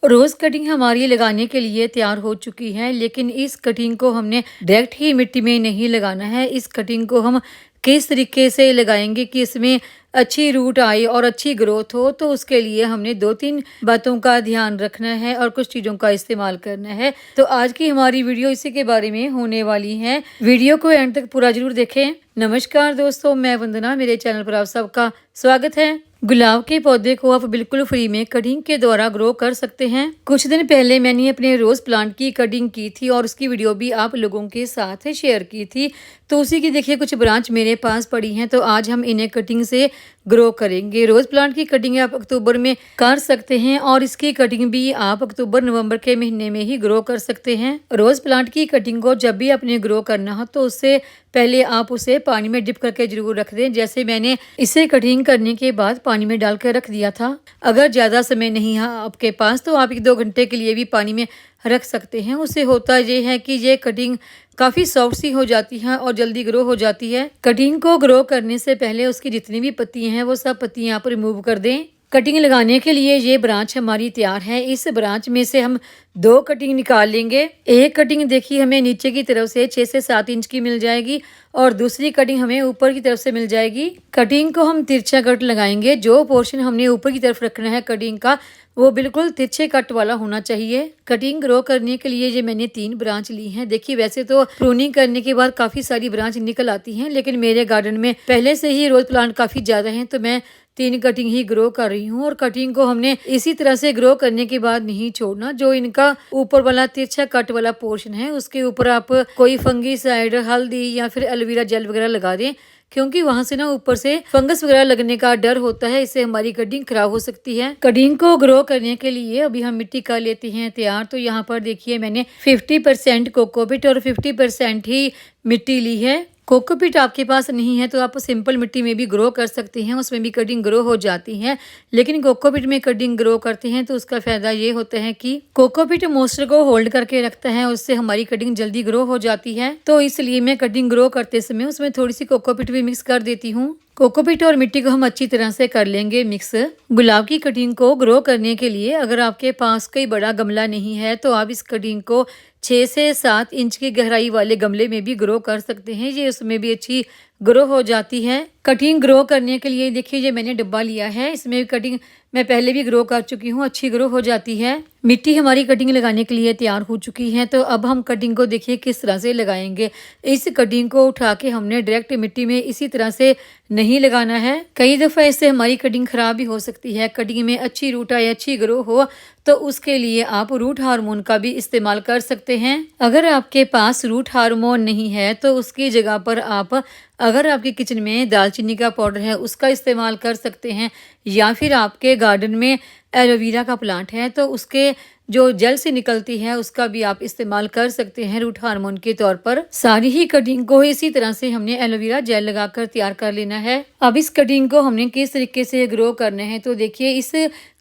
रोज़ cutting हमारी लगाने के लिए तैयार हो चुकी है, लेकिन इस कटिंग को हमने डायरेक्ट ही मिट्टी में नहीं लगाना है। इस कटिंग को हम किस तरीके से लगाएंगे कि इसमें अच्छी रूट आए और अच्छी ग्रोथ हो, तो उसके लिए हमने 2-3 बातों का ध्यान रखना है और कुछ चीज़ों का इस्तेमाल करना है। तो आज की हमारी वीडियो इसी के बारे में होने वाली है। वीडियो को एंड तक पूरा जरूर देखें। नमस्कार दोस्तों, मैं वंदना, मेरे चैनल पर आप सबका स्वागत है। गुलाब के पौधे को आप बिल्कुल फ्री में कटिंग के द्वारा ग्रो कर सकते हैं। कुछ दिन पहले मैंने अपने रोज प्लांट की कटिंग की थी और उसकी वीडियो भी आप लोगों के साथ शेयर की थी। तो उसी की देखिए कुछ ब्रांच मेरे पास पड़ी हैं, तो आज हम इन्हें कटिंग से ग्रो करेंगे। रोज प्लांट की कटिंग आप अक्टूबर में कर सकते हैं और इसकी कटिंग भी आप अक्टूबर नवंबर के महीने में ही ग्रो कर सकते हैं। रोज प्लांट की कटिंग को जब भी आपने ग्रो करना हो तो उससे पहले आप उसे पानी में डिप करके जरूर रख दें। जैसे मैंने इसे कटिंग करने के बाद पानी में डाल कर रख दिया था। अगर ज़्यादा समय नहीं है आपके पास तो आप 1-2 घंटे के लिए भी पानी में रख सकते हैं। उससे होता ये है कि ये कटिंग काफ़ी सॉफ्ट सी हो जाती है और जल्दी ग्रो हो जाती है। कटिंग को ग्रो करने से पहले उसकी जितनी भी पत्तियां हैं वो सब पत्तियां आप रिमूव कर दें। कटिंग लगाने के लिए ये ब्रांच हमारी तैयार है। इस ब्रांच में से हम 2 कटिंग निकाल लेंगे। एक कटिंग देखिए हमें नीचे की तरफ से 6 से 7 इंच की मिल जाएगी और दूसरी कटिंग हमें ऊपर की तरफ से मिल जाएगी। कटिंग को हम तिरछा कट लगाएंगे। जो पोर्शन हमने ऊपर की तरफ रखना है कटिंग का, वो बिल्कुल तिरछे कट वाला होना चाहिए। कटिंग ग्रो करने के लिए ये मैंने 3 ब्रांच ली हैं। देखिए वैसे तो प्रूनिंग करने के बाद काफ़ी सारी ब्रांच निकल आती हैं, लेकिन मेरे गार्डन में पहले से ही रोज प्लांट काफ़ी ज़्यादा हैं, तो मैं 3 कटिंग ही ग्रो कर रही हूँ। और कटिंग को हमने इसी तरह से ग्रो करने के बाद नहीं छोड़ना। जो इनका ऊपर वाला तिरछा कट वाला पोर्शन है उसके ऊपर आप कोई फंगीसाइड, हल्दी या फिर एलोवेरा जेल वगैरह लगा दें, क्योंकि वहां से ना ऊपर से फंगस वगैरह लगने का डर होता है। इससे हमारी कटिंग खराब हो सकती है। कटिंग को ग्रो करने के लिए अभी हम मिट्टी कर लेते हैं तैयार। तो यहाँ पर देखिए मैंने 50% कोकोपीट और 50% ही मिट्टी ली है। कोकोपीट आपके पास नहीं है तो आप सिंपल मिट्टी में भी ग्रो कर सकते हैं, उसमें भी कटिंग ग्रो हो जाती है। लेकिन कोकोपीट में कटिंग ग्रो करते हैं तो उसका फायदा ये होता है कि कोकोपीट मॉइस्चर को होल्ड करके रखता है, उससे हमारी कटिंग जल्दी ग्रो हो जाती है। तो इसलिए मैं कटिंग ग्रो करते समय उसमें थोड़ी सी कोकोपीट भी मिक्स कर देती हूँ। कोकोपीट और मिट्टी को हम अच्छी तरह से कर लेंगे मिक्स। गुलाब की कटिंग को ग्रो करने के लिए अगर आपके पास कोई बड़ा गमला नहीं है तो आप इस कटिंग को 6 से 7 इंच की गहराई वाले गमले में भी ग्रो कर सकते हैं। ये उसमें भी अच्छी ग्रो हो जाती है। कटिंग ग्रो करने के लिए देखिए ये मैंने डब्बा लिया है, इसमें कटिंग मैं पहले भी ग्रो कर चुकी हूँ, अच्छी ग्रो हो जाती है। मिट्टी हमारी कटिंग लगाने के लिए तैयार हो चुकी है। तो अब हम कटिंग को देखिए किस तरह से लगाएंगे। इस कटिंग को उठा के हमने डायरेक्ट मिट्टी में इसी तरह से नहीं लगाना है। कई दफ़ा इससे हमारी कटिंग खराब भी हो सकती है। कटिंग में अच्छी रूट आए, अच्छी ग्रो हो, तो उसके लिए आप रूट हार्मोन का भी इस्तेमाल कर सकते हैं। अगर आपके पास रूट हार्मोन नहीं है तो उसकी जगह पर आप, अगर आपके किचन में दालचीनी का पाउडर है उसका इस्तेमाल कर सकते हैं, या फिर आपके गार्डन में एलोवेरा का प्लांट है तो उसके जो जल से निकलती है उसका भी आप इस्तेमाल कर सकते हैं रूट हार्मोन के तौर पर। सारी ही कटिंग को इसी तरह से हमने एलोवेरा जेल लगाकर तैयार कर लेना है। अब इस कटिंग को हमने किस तरीके से ग्रो करना है, तो देखिए इस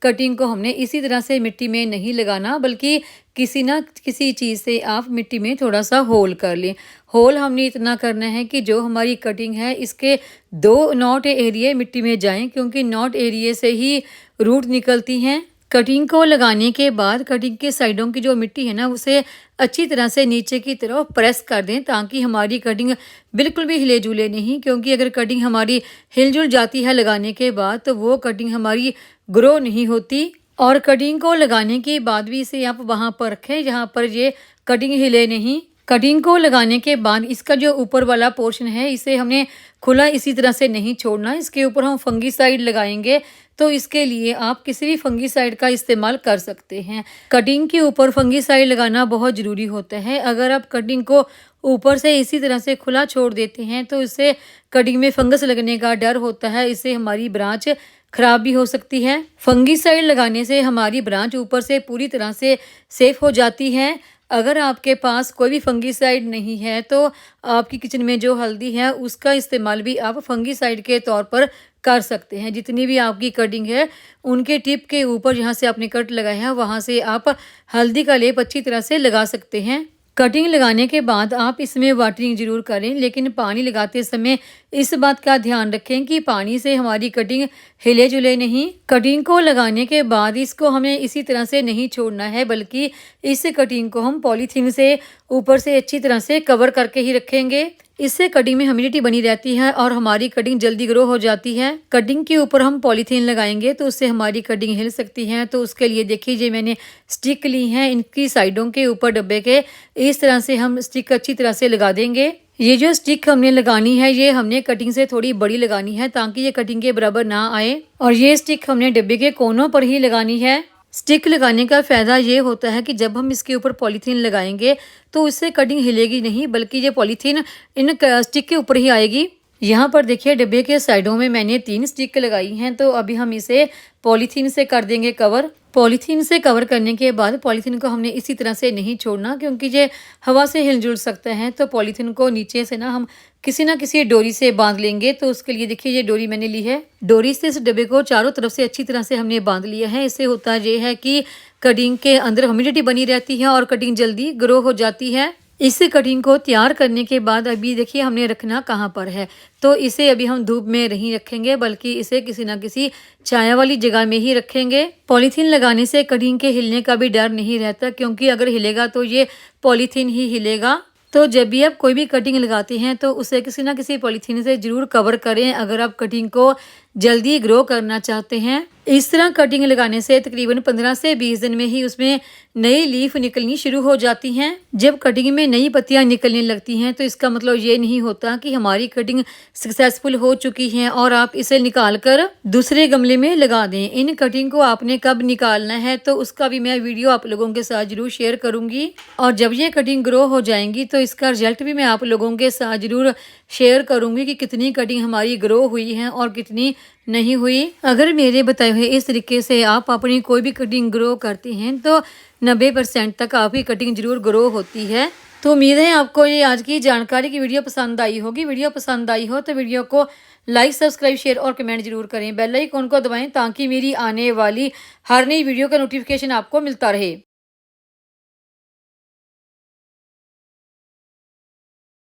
कटिंग को हमने इसी तरह से मिट्टी में नहीं लगाना, बल्कि किसी ना किसी चीज़ से आप मिट्टी में थोड़ा सा होल कर लें। होल हमने इतना करना है कि जो हमारी कटिंग है इसके 2 नॉट एरिए मिट्टी में जाएं, क्योंकि नॉट एरिए से ही रूट निकलती हैं। कटिंग को लगाने के बाद कटिंग के साइडों की जो मिट्टी है ना उसे अच्छी तरह से नीचे की तरफ प्रेस कर दें, ताकि हमारी कटिंग बिल्कुल भी हिले जुले नहीं। क्योंकि अगर कटिंग हमारी हिलजुल जाती है लगाने के बाद तो वो कटिंग हमारी ग्रो नहीं होती। और कटिंग को लगाने के बाद भी इसे आप वहाँ पर रखें जहाँ पर ये कटिंग हिले नहीं। कटिंग को लगाने के बाद इसका जो ऊपर वाला पोर्शन है इसे हमने खुला इसी तरह से नहीं छोड़ना। इसके ऊपर हम फंगीसाइड लगाएंगे, तो इसके लिए आप किसी भी फंगीसाइड का इस्तेमाल कर सकते हैं। कटिंग के ऊपर फंगीसाइड लगाना बहुत ज़रूरी होता है। अगर आप कटिंग को ऊपर से इसी तरह से खुला छोड़ देते हैं तो इससे कटिंग में फंगस लगने का डर होता है, इससे हमारी ब्रांच खराब भी हो सकती है। फंगीसाइड लगाने से हमारी ब्रांच ऊपर से पूरी तरह से सेफ हो जाती है। अगर आपके पास कोई भी फंगीसाइड नहीं है तो आपकी किचन में जो हल्दी है उसका इस्तेमाल भी आप फंगीसाइड के तौर पर कर सकते हैं। जितनी भी आपकी कटिंग है उनके टिप के ऊपर जहाँ से आपने कट लगाया है वहाँ से आप हल्दी का लेप अच्छी तरह से लगा सकते हैं। कटिंग लगाने के बाद आप इसमें वाटरिंग ज़रूर करें, लेकिन पानी लगाते समय इस बात का ध्यान रखें कि पानी से हमारी कटिंग हिले जुले नहीं। कटिंग को लगाने के बाद इसको हमें इसी तरह से नहीं छोड़ना है, बल्कि इस कटिंग को हम पॉलीथीन से ऊपर से अच्छी तरह से कवर करके ही रखेंगे। इससे कटिंग में ह्यूमिडिटी बनी रहती है और हमारी कटिंग जल्दी ग्रो हो जाती है। कटिंग के ऊपर हम पॉलीथीन लगाएंगे तो उससे हमारी कटिंग हिल सकती है। तो उसके लिए देखिए मैंने स्टिक ली है, इनकी साइडों के ऊपर डब्बे के इस तरह से हम स्टिक अच्छी तरह से लगा देंगे। ये जो स्टिक हमने लगानी है ये हमने कटिंग से थोड़ी बड़ी लगानी है ताकि ये कटिंग के बराबर ना आए, और ये स्टिक हमने डब्बे के कोनों पर ही लगानी है। स्टिक लगाने का फ़ायदा ये होता है कि जब हम इसके ऊपर पॉलीथीन लगाएंगे तो इससे कटिंग हिलेगी नहीं, बल्कि ये पॉलीथीन इन स्टिक के ऊपर ही आएगी। यहाँ पर देखिए डब्बे के साइडों में मैंने 3 स्टिक लगाई हैं। तो अभी हम इसे पॉलीथीन से कर देंगे कवर। पॉलीथीन से कवर करने के बाद पॉलीथीन को हमने इसी तरह से नहीं छोड़ना, क्योंकि ये हवा से हिलजुल सकते हैं। तो पॉलीथीन को नीचे से हम किसी ना किसी डोरी से बांध लेंगे। तो उसके लिए देखिए ये डोरी मैंने ली है। डोरी से इस डब्बे को चारों तरफ से अच्छी तरह से हमने बांध लिया है। इससे होता ये है कि कटिंग के अंदर ह्यूमिडिटी बनी रहती है और कटिंग जल्दी ग्रो हो जाती है। इस कटिंग को तैयार करने के बाद अभी देखिए हमने रखना कहाँ पर है। तो इसे अभी हम धूप में नहीं रखेंगे, बल्कि इसे किसी ना किसी छाया वाली जगह में ही रखेंगे। पॉलीथीन लगाने से कटिंग के हिलने का भी डर नहीं रहता, क्योंकि अगर हिलेगा तो ये पॉलीथीन ही हिलेगा। तो जब भी आप कोई भी कटिंग लगाते हैं तो उसे किसी ना किसी पॉलीथीन से ज़रूर कवर करें, अगर आप कटिंग को जल्दी ग्रो करना चाहते हैं। इस तरह कटिंग लगाने से तकरीबन 15 से 20 दिन में ही उसमें नई लीफ निकलनी शुरू हो जाती हैं। जब कटिंग में नई पत्तियां निकलने लगती हैं तो इसका मतलब ये नहीं होता कि हमारी कटिंग सक्सेसफुल हो चुकी है और आप इसे निकाल कर दूसरे गमले में लगा दें। इन कटिंग को आपने कब निकालना है तो उसका भी मैं वीडियो आप लोगों के साथ जरूर शेयर करूंगी, और जब ये कटिंग ग्रो हो जाएंगी तो इसका रिजल्ट भी मैं आप लोगों के साथ जरूर शेयर करूंगी कि कितनी कटिंग हमारी ग्रो हुई है और कितनी नहीं हुई। अगर मेरे बताए हुए इस तरीके से आप अपनी कोई भी कटिंग ग्रो करती हैं तो 90% तक आपकी कटिंग जरूर ग्रो होती है। तो उम्मीद है आपको ये आज की जानकारी की वीडियो पसंद आई होगी। वीडियो पसंद आई हो तो वीडियो को लाइक, सब्सक्राइब, शेयर और कमेंट जरूर करें। बेल आइकन को दबाएं ताकि मेरी आने वाली हर नई वीडियो का नोटिफिकेशन आपको मिलता रहे।